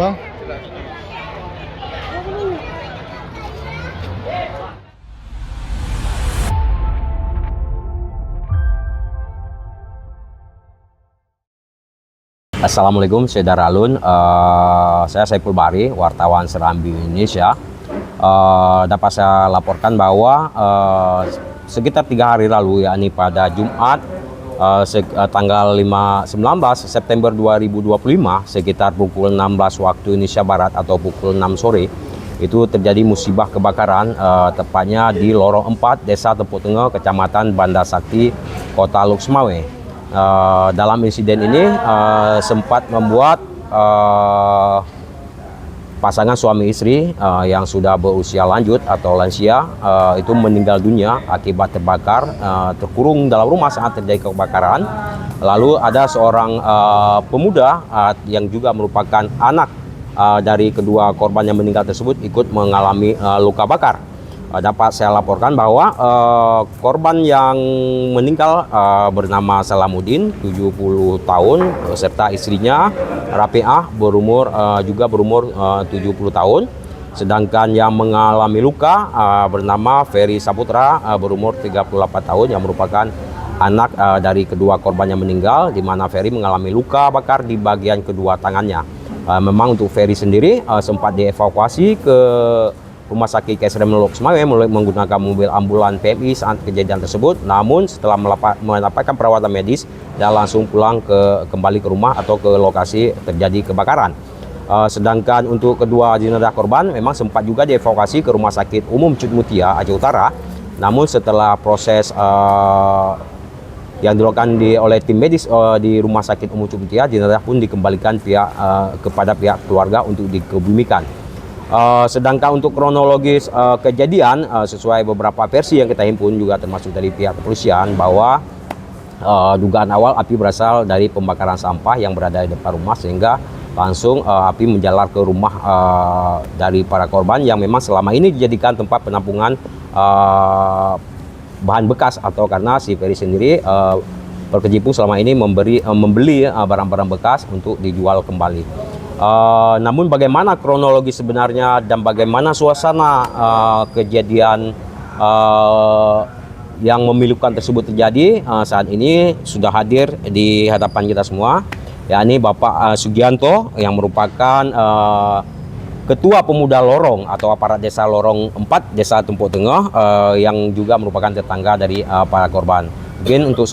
Bang. Assalamualaikum Saudara Alun, saya Saiful Bahri, wartawan Serambi Indonesia. Dapat saya laporkan bahwa sekitar 3 hari lalu, yakni pada Jumat tanggal 19 September 2025 sekitar pukul 16 waktu Indonesia Barat atau pukul 6 sore, itu terjadi musibah kebakaran tepatnya di Lorong 4 Desa Tempuk Tengah, Kecamatan Banda Sakti, Kota Loksmawe. Dalam insiden ini sempat membuat pasangan suami istri yang sudah berusia lanjut atau lansia itu meninggal dunia akibat terbakar, terkurung dalam rumah saat terjadi kebakaran. Lalu ada seorang pemuda yang juga merupakan anak dari kedua korban yang meninggal tersebut ikut mengalami luka bakar. Dapat saya laporkan bahwa korban yang meninggal bernama Salamuddin, 70 tahun, serta istrinya Rapiah berumur 70 tahun. Sedangkan yang mengalami luka bernama Ferry Saputra berumur 38 tahun yang merupakan anak dari kedua korban yang meninggal, di mana Ferry mengalami luka bakar di bagian kedua tangannya. Memang untuk Ferry sendiri sempat dievakuasi ke Rumah Sakit KSRM Loksmawe menggunakan mobil ambulan PMI saat kejadian tersebut. Namun setelah mendapatkan perawatan medis, dia langsung pulang kembali ke rumah atau ke lokasi terjadi kebakaran. Sedangkan untuk kedua jenazah korban memang sempat juga dievakuasi ke Rumah Sakit Umum Cut Mutia, Aceh Utara. Namun setelah proses yang dilakukan oleh tim medis di Rumah Sakit Umum Cut Mutia, jenazah pun dikembalikan kepada pihak keluarga untuk dikebumikan. Sedangkan untuk kronologis kejadian, sesuai beberapa versi yang kita himpun juga termasuk dari pihak kepolisian, bahwa dugaan awal api berasal dari pembakaran sampah yang berada di depan rumah, sehingga langsung api menjalar ke rumah dari para korban yang memang selama ini dijadikan tempat penampungan bahan bekas, atau karena si Ferry sendiri berkecimpung selama ini membeli barang-barang bekas untuk dijual kembali. Namun bagaimana kronologi sebenarnya dan bagaimana suasana kejadian yang memilukan tersebut terjadi, saat ini sudah hadir di hadapan kita semua, yakni Bapak Sugianto yang merupakan Ketua Pemuda Lorong atau aparat Desa Lorong 4 Desa Tempuk Tengah, yang juga merupakan tetangga dari para korban. Mungkin untuk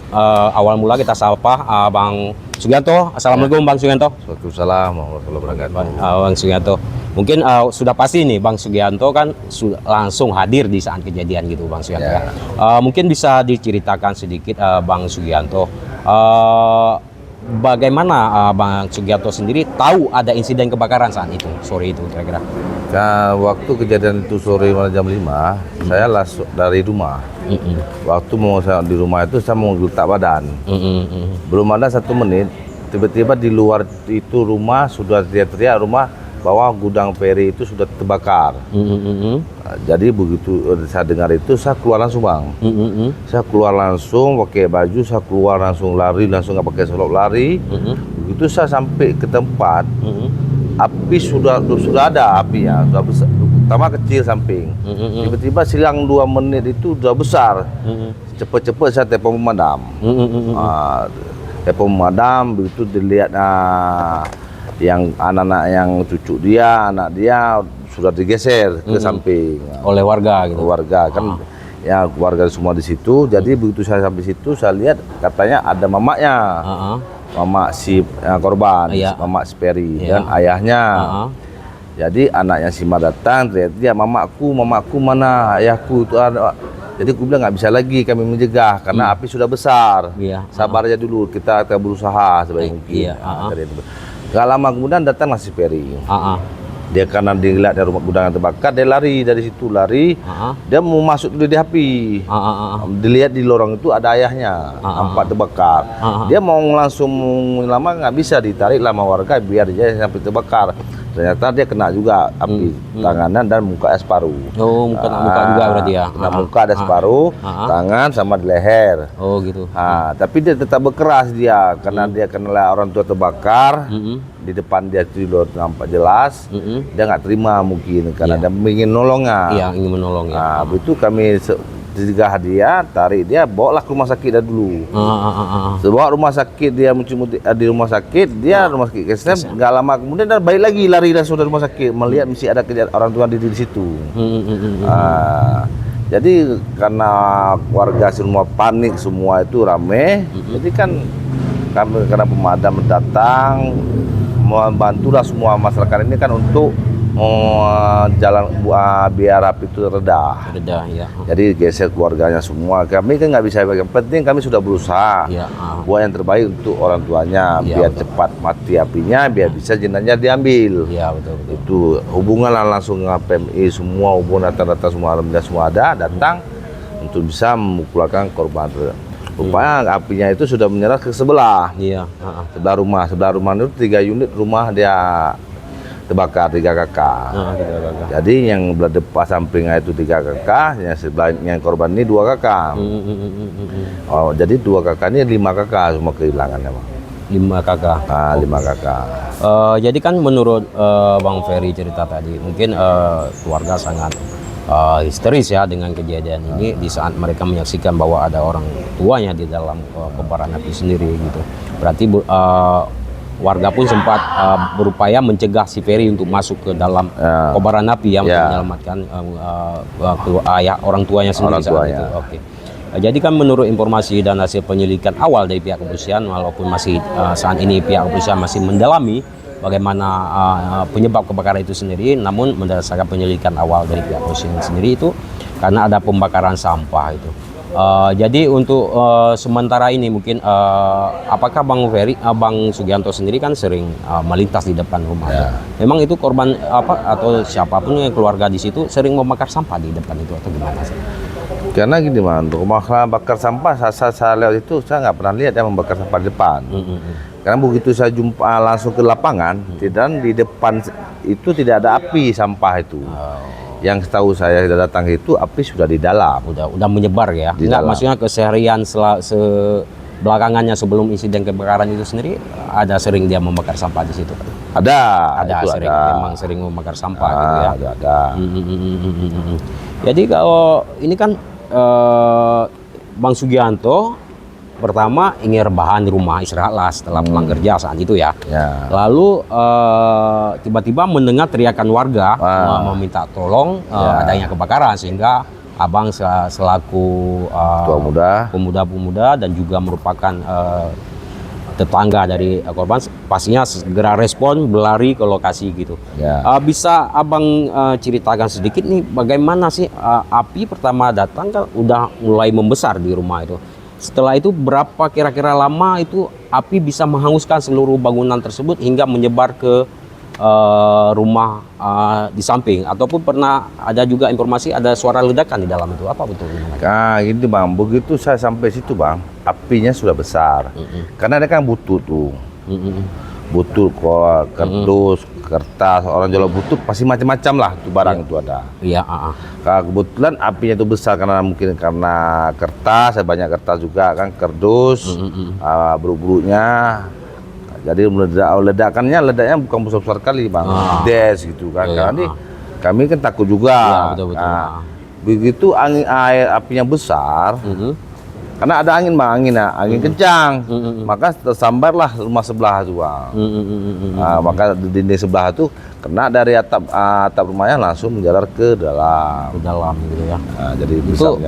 awal mula kita sapa Bang Sugianto. Assalamualaikum Bang Sugianto. Waalaikumsalam warahmatullahi wabarakatuh. Bang Sugianto, mungkin sudah pasti nih Bang Sugianto kan langsung hadir di saat kejadian gitu Bang Sugianto. Ya. Mungkin bisa diceritakan sedikit Bang Sugianto, bagaimana Bang Sugianto sendiri tahu ada insiden kebakaran saat itu, sore itu kira-kira? Nah, waktu kejadian itu sore jam 5, saya langsung dari rumah. Waktu mau saya di rumah itu saya mau letak badan. Belum ada 1 menit, tiba-tiba di luar itu rumah sudah teriak-teriak rumah bahwa gudang Ferry itu sudah terbakar. Nah, jadi begitu saya dengar itu, saya keluar langsung Bang. Saya keluar langsung pakai baju, saya keluar langsung lari, langsung nggak pakai selop lari. Begitu saya sampai ke tempat, api sudah ada apinya, sudah besar. Pertama kecil samping, tiba-tiba silang 2 menit itu sudah besar. Cepet-cepet saya telepon pemadam. Telepon pemadam, begitu dilihat yang anak-anak yang cucu dia, anak dia sudah digeser ke samping Oleh warga gitu. Warga kan, ya warga semua di situ. Jadi begitu saya sampai situ, saya lihat katanya ada mamaknya. Mama si korban, mama si Ferry dan ayahnya. Jadi anaknya si Ma datang, dia mamaku mana, ayahku itu ada. Jadi aku bilang nggak bisa lagi kami mencegah karena api sudah besar. Sabar aja dulu, kita berusaha sebaik mungkin. Gak lama kemudian datanglah si Ferry. Dia karena dilihat dari rumah gudang yang terbakar, dia lari dari situ, dia mau masuk dulu di api. Dilihat di lorong itu ada ayahnya, nampak terbakar. Dia mau langsung lama nggak bisa, ditarik lama warga biar dia sampai terbakar. Ternyata dia kena juga api tanganan dan muka separuh. Oh, muka juga berarti ya. Kena muka ada separuh, tangan sama di leher. Oh gitu. Tapi dia tetap berkeras dia karena dia kena orang tua terbakar. Di depan dia itu nampak jelas. Dia nggak terima mungkin karena dia ingin nolong. Iya, ingin menolong ya. Begitu kami cegah dia, tarik dia, bawalah ke rumah sakit dah dulu. Sebawa rumah sakit dia di rumah sakit, dia rumah sakit KSM, nggak lama kemudian dan balik lagi lari langsung dari rumah sakit melihat mesti ada orang tua di situ. Jadi karena warga semua panik, semua itu rame, jadi kan kami karena pemadam datang membantulah semua masyarakat ini kan untuk jalan biar api itu reda. Ya. Jadi geser keluarganya semua. Kami kan nggak bisa. Yang penting kami sudah berusaha buat yang terbaik untuk orang tuanya, biar cepat mati apinya, biar bisa jenazahnya diambil. Iya betul. Itu hubungan langsung dengan PMI semua, hubungan data-data semua alhamdulillah semua ada datang untuk bisa memulangkan korban. Rupanya apinya itu sudah menyerah ke sebelah. Iya. Sebelah rumah itu 3 unit rumah dia terbakar 3 kakak. Jadi yang belah depan sampingnya itu 3 kakak, yang sebelahnya korban ini 2 kakak. Oh, jadi 2 kakak ini 5 kakak semua kehilangannya, Bang. 5 kakak. 5 kakak. Jadi kan menurut Bang Ferry cerita tadi, mungkin keluarga sangat histeris ya dengan kejadian ini di saat mereka menyaksikan bahwa ada orang tuanya di dalam kobaran api sendiri gitu. Berarti warga pun sempat berupaya mencegah si Ferry untuk masuk ke dalam kobaran api untuk menyelamatkan orang tuanya sendiri saat itu. Oke. Jadi kan menurut informasi dan hasil penyelidikan awal dari pihak kepolisian, walaupun masih saat ini pihak kepolisian masih mendalami bagaimana penyebab kebakaran itu sendiri, namun berdasarkan penyelidikan awal dari pihak kepolisian sendiri itu karena ada pembakaran sampah itu. Jadi untuk sementara ini mungkin apakah Bang Ferry, Bang Sugianto sendiri kan sering melintas di depan rumah. Memang itu korban atau siapapun yang keluarga di situ sering membakar sampah di depan itu atau gimana sih? Karena gini, Bang, untuk masalah bakar sampah saya lewat itu saya nggak pernah lihat yang membakar sampah di depan. Karena begitu saya jumpa langsung ke lapangan, dan di depan itu tidak ada api sampah itu. Yang setahu saya sudah datang itu api sudah di dalam. Udah menyebar ya. Enggak, maksudnya keseharian belakangannya sebelum insiden kebakaran itu sendiri ada sering dia membakar sampah di situ. Ada sering, memang sering membakar sampah gitu ya. Ada. Jadi kalau ini kan Bang Sugianto pertama ingin rebahan di rumah, istirahatlah setelah pulang kerja saat itu ya. Lalu tiba-tiba mendengar teriakan warga meminta tolong adanya kebakaran, sehingga Abang selaku pemuda-pemuda dan juga merupakan tetangga dari korban pastinya segera respon berlari ke lokasi gitu. Bisa Abang ceritakan sedikit nih bagaimana sih api pertama datang kan udah mulai membesar di rumah itu. Setelah itu berapa kira-kira lama itu api bisa menghanguskan seluruh bangunan tersebut hingga menyebar ke rumah di samping, ataupun pernah ada juga informasi ada suara ledakan di dalam itu, apa betul? Ini Bang, begitu saya sampai situ Bang, apinya sudah besar. Karena ada kan butut tuh, butut kok, kardus, kertas, orang jual butut pasti macam-macam lah tuh barang itu ada. Kebetulan apinya itu besar karena mungkin karena kertas, banyak kertas juga kan, kardus, buru-burunya. Jadi ledaknya bukan besar-besar kali Bang, des gitu kan. Karena kami kan takut juga. Begitu air apinya besar, karena ada angin Bang, angin kencang, maka tersambarlah rumah sebelah itu Bang. Maka di dinding sebelah itu kena dari atap rumahnya langsung menjalar ke dalam gitu ya. Jadi itu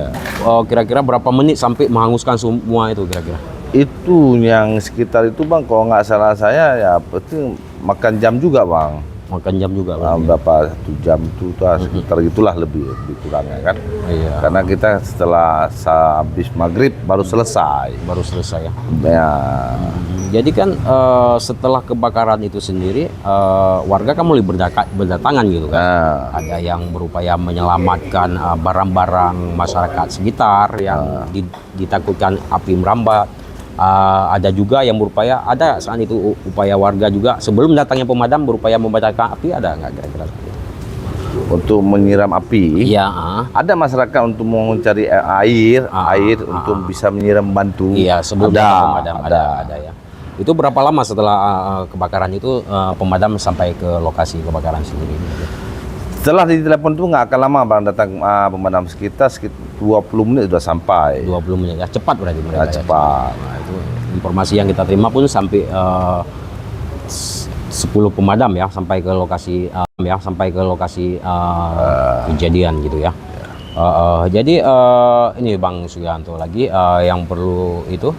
kira-kira berapa menit sampai menghanguskan semua itu kira-kira? Itu yang sekitar itu Bang, kalau nggak salah saya ya penting makan jam juga Bang. Makan jam juga Bang. Berapa 1 jam itu sekitar gitulah lebih kurangnya kan. Karena kita setelah habis maghrib baru selesai ya. Jadi kan setelah kebakaran itu sendiri warga kan mulai berdatangan gitu kan. Ada yang berupaya menyelamatkan barang-barang masyarakat sekitar yang ditakutkan api merambat. Ada juga yang berupaya, ada saat itu upaya warga juga sebelum datangnya pemadam berupaya memadamkan api, ada nggak kira-kira? Untuk menyiram api, Iya. ada masyarakat untuk mencari air untuk bisa menyiram bantu. Iya, sebelum ada, datang pemadam ada ya. Itu berapa lama setelah kebakaran itu pemadam sampai ke lokasi kebakaran sendiri? Setelah ditelepon itu nggak akan lama bang, datang pemadam sekitar 20 menit sudah sampai. 20 menit ya, cepat berarti mereka. Ya, cepat. Nah, itu informasi yang kita terima pun sampai 10 pemadam ya sampai ke lokasi kejadian gitu ya. Jadi ini Bang Sugianto lagi yang perlu itu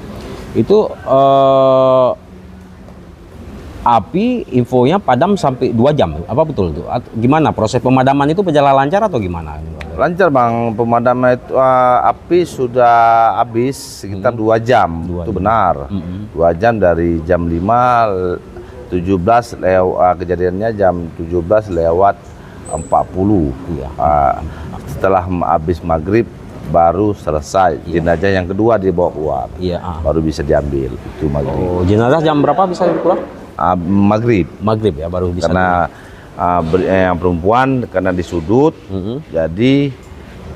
api infonya padam sampai 2 jam, apa betul itu? Gimana proses pemadaman itu berjalan lancar atau gimana? Lancar bang, pemadaman itu api sudah habis sekitar 2 jam, itu benar. 2 jam dari jam 5.17 kejadiannya jam 17 lewat 40. Iya. Setelah habis maghrib baru selesai. Jenazah yang kedua dibawa keluar. Iya. Baru bisa diambil itu maghrib. Oh, jenazah jam berapa bisa keluar? Maghrib Ya baru bisa. Karena yang perempuan karena di sudut, jadi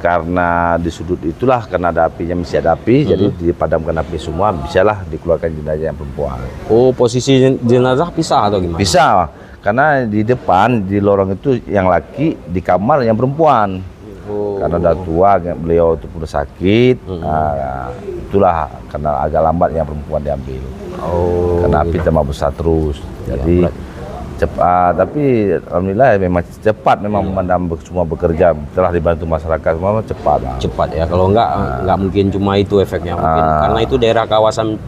karena di sudut itulah karena ada apinya, masih ada api, jadi dipadamkan api semua, bisalah dikeluarkan jenazah yang perempuan. Oh, posisi jenazah pisah atau gimana? Bisa, karena di depan di lorong itu yang laki, di kamar yang perempuan. Karena udah tua, beliau itu pun sakit, itulah karena agak lambat yang perempuan diambil. Karena api tambah besar terus, jadi cepat. Tapi alhamdulillah memang cepat, memang pemadam semua bekerja, telah dibantu masyarakat semua cepat. Cepat ya, kalau nggak mungkin cuma itu efeknya, mungkin karena itu daerah kawasan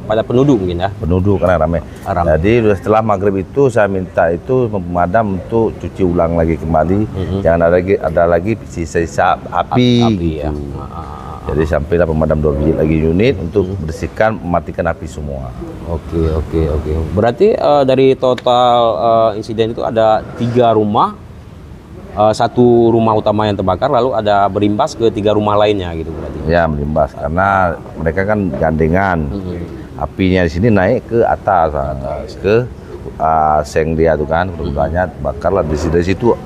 pada penduduk mungkin ya. Penduduk karena ramai. Jadi setelah maghrib itu saya minta itu pemadam untuk cuci ulang lagi kembali, jangan ada lagi sisa api gitu. Ya. Jadi sampailah pemadam 2 lagi unit untuk bersihkan, mematikan api semua. Oke. Berarti dari total insiden itu ada 3 rumah, 1 rumah utama yang terbakar, lalu ada berimbas ke 3 rumah lainnya gitu berarti. Ya, berimbas karena mereka kan gandengan. Apinya di sini naik ke atas, ke seng dia tuh kan, keduanya bakarlah di situ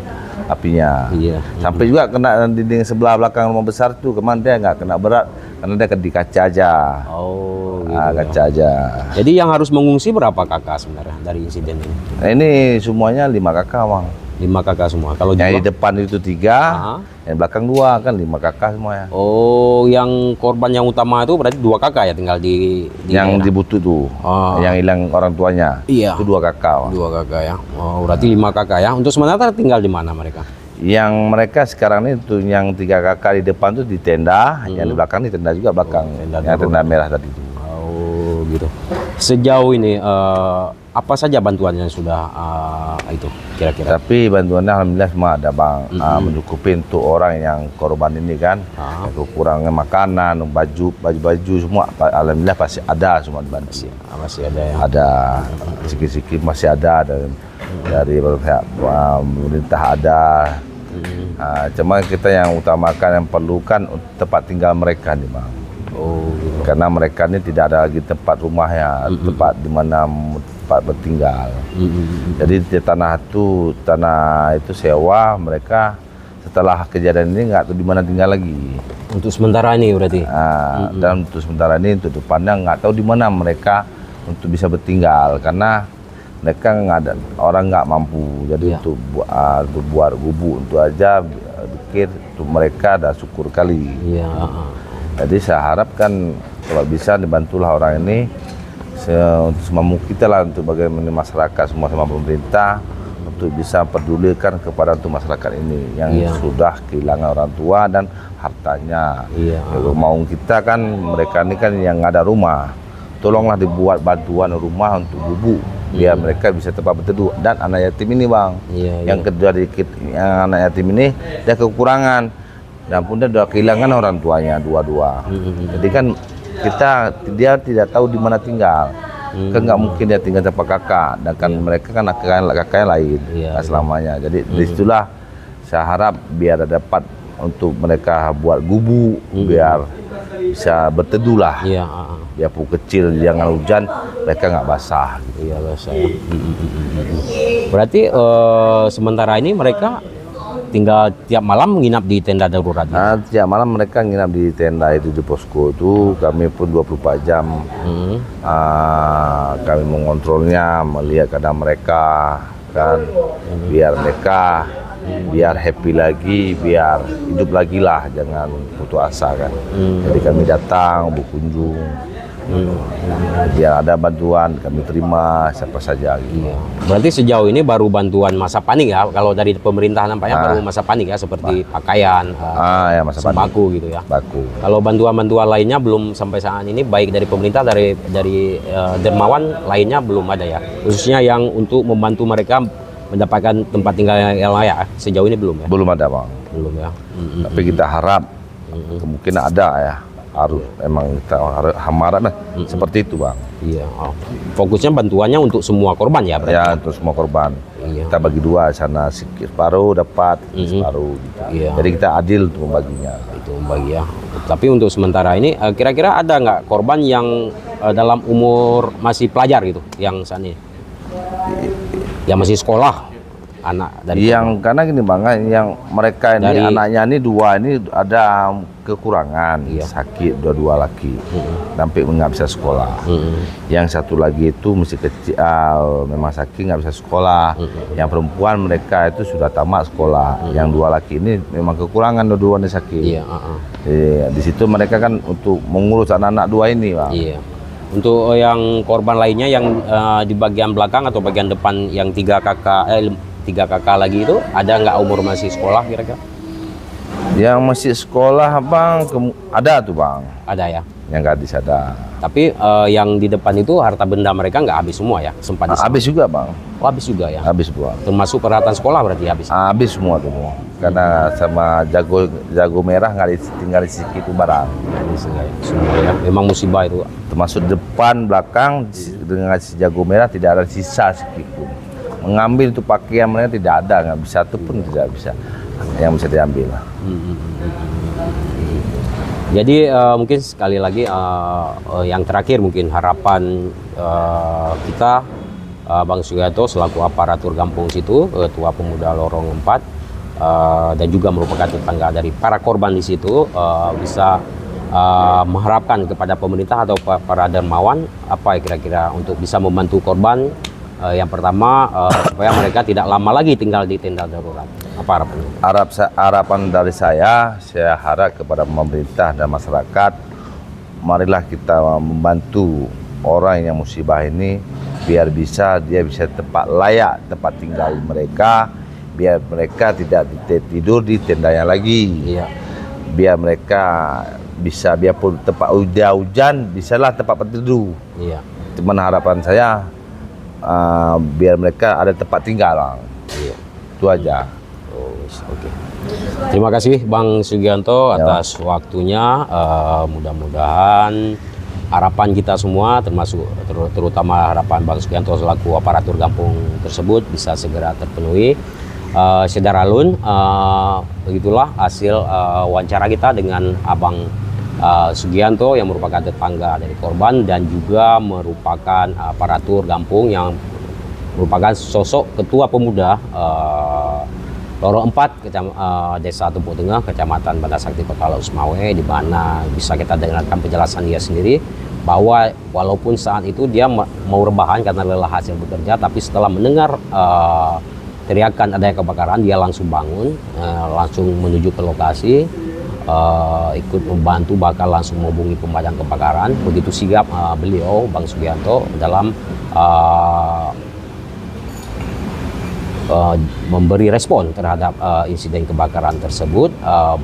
apinya. Iya. Sampai juga kena dinding sebelah belakang rumah besar tuh, kemana dia nggak kena berat karena dia di kaca aja. Oh, gitu. Kaca aja. Jadi yang harus mengungsi berapa kakak sebenarnya dari insiden ini? Nah, ini semuanya 5 kakak bang. 5 kakak semua. Kalau yang di depan itu 3, yang belakang 2 kan 5 kakak semuanya. Oh, yang korban yang utama itu berarti 2 kakak ya tinggal di yang di Butuh tuh, yang hilang orang tuanya. Iya. Itu 2 kakak. Bang. 2 kakak ya. Oh, berarti 5 kakak ya. Untuk sementara tinggal di mana mereka? Yang mereka sekarang ini tuh yang 3 kakak di depan tuh di tenda, yang di belakang di tenda juga belakang, tenda merah tadi itu. Oh, gitu. Sejauh ini apa saja bantuan yang sudah itu kira-kira? Tapi bantuannya alhamdulillah semua ada bang, mencukupi untuk orang yang korban ini kan, kekurangan makanan, baju semua, alhamdulillah pasti ada semua dibantu. Masih ada ya? Ada, sedikit-sedikit masih ada, dan dari pemerintah ada. Cuma kita yang utamakan, yang perlukan tempat tinggal mereka nih bang. Oh, gitu. Karena mereka ini tidak ada lagi tempat rumahnya, tempat di mana tempat bertinggal. Jadi di tanah itu sewa, mereka setelah kejadian ini nggak tahu di mana tinggal lagi. Untuk sementara ini berarti. Dan untuk sementara ini, untuk depannya nggak tahu di mana mereka untuk bisa bertinggal, karena mereka nggak ada, orang nggak mampu. Jadi untuk buat gubuk untuk aja pikir untuk mereka ada syukur kali. Jadi saya harapkan kalau bisa dibantulah orang ini untuk semampu kita lah, untuk bagaimana masyarakat semua sama pemerintah untuk bisa pedulikan kepada untuk masyarakat ini yang sudah kehilangan orang tua dan hartanya. Kalau mau kita kan, mereka ini kan yang ada rumah, tolonglah dibuat bantuan rumah untuk gubuk biar mereka bisa tempat berteduh. Dan anak yatim ini bang, yang kedua dikit, yang anak yatim ini dia kekurangan dan pun dia sudah kehilangan orang tuanya dua-dua. Jadi kan dia tidak tahu di mana tinggal. Kan nggak mungkin dia tinggal tempat kakak, dan kan mereka kan kakaknya lain, nggak selamanya. Jadi disitulah saya harap biar dapat untuk mereka buat gubuk biar bisa berteduh lah. biarpun kecil jangan hujan mereka nggak basah. Iya basah. Ya. Berarti sementara ini mereka tinggal tiap malam menginap di tenda darurat. Nah, tiap malam mereka nginap di tenda itu, di posko itu. Kami pun 24 jam kami mengontrolnya, melihat keadaan mereka kan, biar mereka biar happy lagi, biar hidup lagi lah, jangan putus asa kan. Jadi kami datang berkunjung, biar ada bantuan kami terima siapa saja gitu. Iya. Berarti sejauh ini baru bantuan masa panik ya, kalau dari pemerintah nampaknya baru masa panik ya, seperti pakaian, Ya masa sembako gitu ya. baku. Kalau bantuan-bantuan lainnya belum sampai saat ini, baik dari pemerintah, dari dermawan lainnya belum ada ya, khususnya yang untuk membantu mereka mendapatkan tempat tinggal yang layak. Sejauh ini belum ya? Belum ada bang. Belum ya. Tapi kita harap kemungkinan ada ya. Harus emang kita harap seperti itu bang. Iya. Oh. Fokusnya bantuannya untuk semua korban ya berarti? Ya untuk semua korban. Iya. Kita bagi dua, sana separuh dapat, separuh gitu. Iya. Jadi kita adil untuk membaginya. Itu membagi ya. Tapi untuk sementara ini kira-kira ada nggak korban yang dalam umur masih pelajar gitu yang saat ini? Yang masih sekolah, anak dari Yang karena gini bang, yang mereka ini anaknya ini dua ini ada kekurangan, sakit dua-dua laki, sampai nggak bisa sekolah. Yang satu lagi itu masih kecil, memang sakit nggak bisa sekolah. Yang perempuan mereka itu sudah tamat sekolah. Yang dua laki ini memang kekurangan dua-duanya sakit. Iya. Di situ mereka kan untuk mengurus anak-anak dua ini bang. Iya. Untuk yang korban lainnya yang di bagian belakang atau bagian depan yang tiga kakak lagi itu, ada nggak umur masih sekolah kira-kira? Yang masih sekolah bang, ada tuh bang. Ada ya. Yang gadis ada. Tapi yang di depan itu harta benda mereka nggak habis semua ya? Sempat Habis juga bang. Oh, habis juga ya? Habis buang. Termasuk peralatan sekolah berarti habis? Habis semua tuh. Karena sama jago merah nggak tinggal di situ barang. Semua ya. Memang musibah itu. Termasuk depan, belakang dengan si jago merah tidak ada sisa sedikit pun. Mengambil itu pakaian mereka tidak ada, nggak bisa, itu pun tidak bisa yang bisa diambil. Jadi mungkin sekali lagi yang terakhir mungkin harapan kita Bang Sugianto selaku aparatur kampung situ, Ketua Pemuda Lorong 4 dan juga merupakan tetangga dari para korban di situ, bisa mengharapkan kepada pemerintah atau para dermawan apa kira-kira untuk bisa membantu korban. Yang pertama supaya mereka tidak lama lagi tinggal di tenda darurat. Apa harapannya? Harapan dari saya harap kepada pemerintah dan masyarakat, marilah kita membantu orang yang musibah ini biar dia bisa tempat layak tempat tinggal mereka, biar mereka tidak tidur di tendanya lagi. Iya. Biar mereka bisa, biarpun tempat hujan bisalah tempat tidur. Iya. Cuman harapan saya biar mereka ada tempat tinggal. Iya. Itu aja. Oke. Terima kasih Bang Sugianto atas waktunya. Mudah-mudahan harapan kita semua, termasuk terutama harapan Bang Sugianto selaku aparatur kampung tersebut bisa segera terpenuhi. Sederalun, begitulah hasil wawancara kita dengan Abang Sugianto yang merupakan tetangga dari korban dan juga merupakan aparatur kampung yang merupakan sosok ketua pemuda Lorong 4 Desa Tumpuk Tengah, Kecamatan Banda Sakti, Kota Lusmawe, di mana bisa kita dengarkan penjelasan dia sendiri bahwa walaupun saat itu dia mau rebahan karena lelah hasil bekerja, tapi setelah mendengar teriakan adanya kebakaran, dia langsung bangun, langsung menuju ke lokasi, ikut membantu, bahkan langsung menghubungi pemadam kebakaran. Begitu sigap beliau, Bang Sugianto, dalam memberi respon terhadap insiden kebakaran tersebut.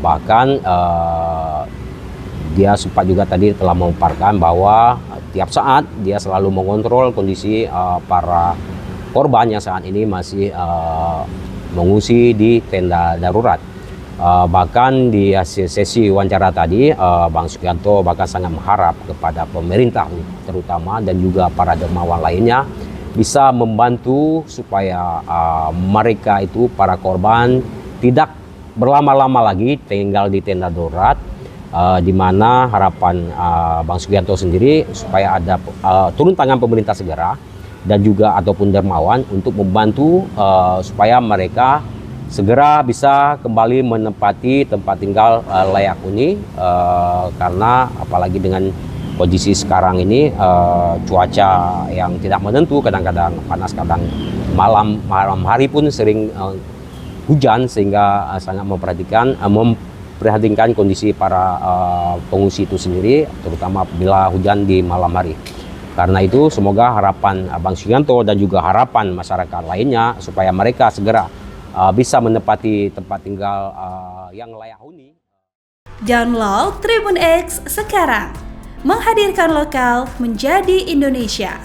Bahkan dia sempat juga tadi telah memaparkan bahwa tiap saat dia selalu mengontrol kondisi para korban yang saat ini masih mengungsi di tenda darurat. Bahkan di hasil sesi wawancara tadi, Bang Sugianto bahkan sangat mengharap kepada pemerintah terutama dan juga para dermawan lainnya bisa membantu supaya mereka itu, para korban, tidak berlama-lama lagi tinggal di tenda darurat, di mana harapan Bang Sugianto sendiri supaya ada turun tangan pemerintah segera dan juga ataupun dermawan untuk membantu supaya mereka segera bisa kembali menempati tempat tinggal layak huni, karena apalagi dengan kondisi sekarang ini cuaca yang tidak menentu, kadang-kadang panas, kadang malam hari pun sering hujan, sehingga sangat memprihatinkan kondisi para pengungsi itu sendiri, terutama bila hujan di malam hari. Karena itu semoga harapan Bang Sugianto dan juga harapan masyarakat lainnya supaya mereka segera bisa menempati tempat tinggal yang layak huni. Download Tribun X sekarang, menghadirkan lokal menjadi Indonesia.